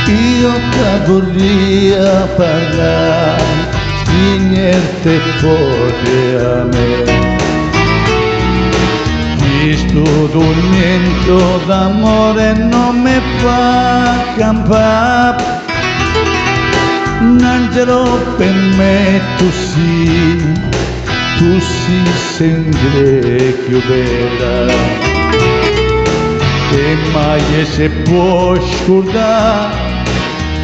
Io che vorrei parlare di niente fuori a me. Questo tormento d'amore non mi fa campare. Un angelo per me tu sempre più bella. E mai se può scordare,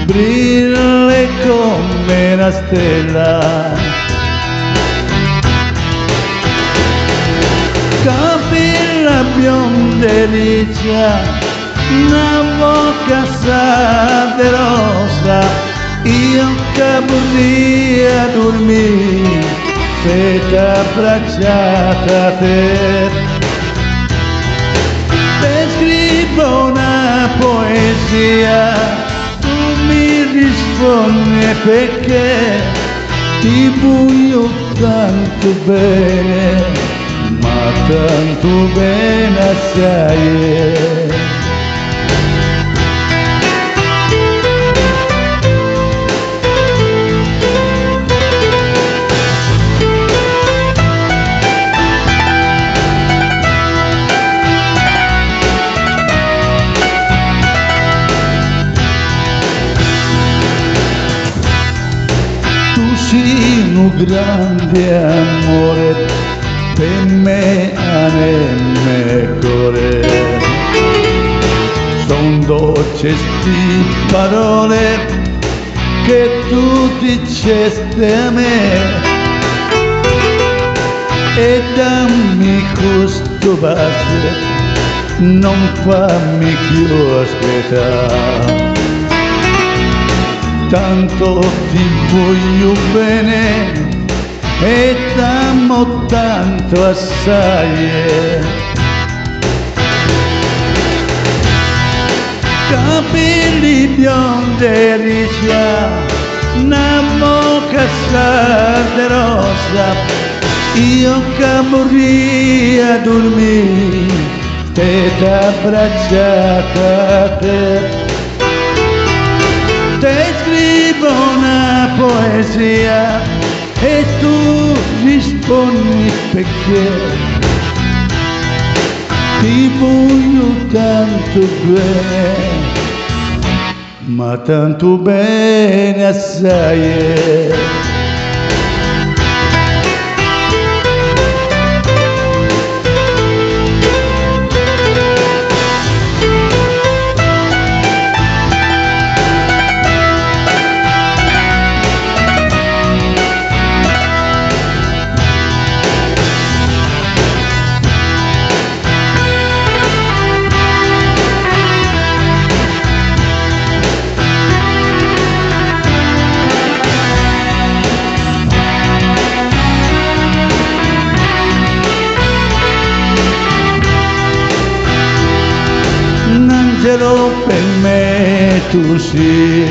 brilla come una stella. Capilla bionda e riccia, una bocca di rosa. Io che vorrei dormire, fette abbracciata a te. Te scrivo una poesia, tu mi rispondi perché ti voglio tanto bene, ma tanto bene assai. Un grande amore per me anime cuore. Son dolci sti parole che tu dicesti a me e dammi questo bacio, non fammi più aspettare. Tanto ti voglio bene e t'amo tanto assai. Capelli biondi e riccia, una bocca di rosa. Io che vorrei dormire, te abbracciata a te. Te scrivo una poesia e tu rispondi perché ti voglio tanto bene, ma tanto bene assai. Angelo per me tu sei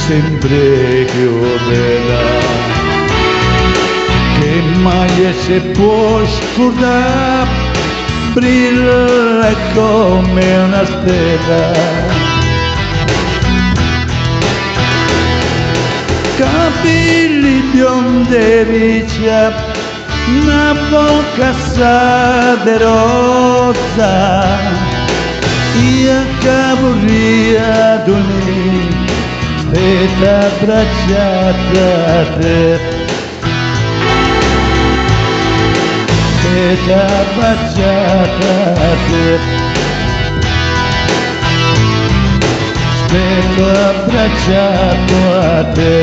sempre più bella, che mai si può scordare, brilla come una stella. Capelli biondi e riccia, una bocca di rosa. Io che vorrei dormire e t'abbracciata a te, e t'abbracciata a te, e t'abbracciato a te.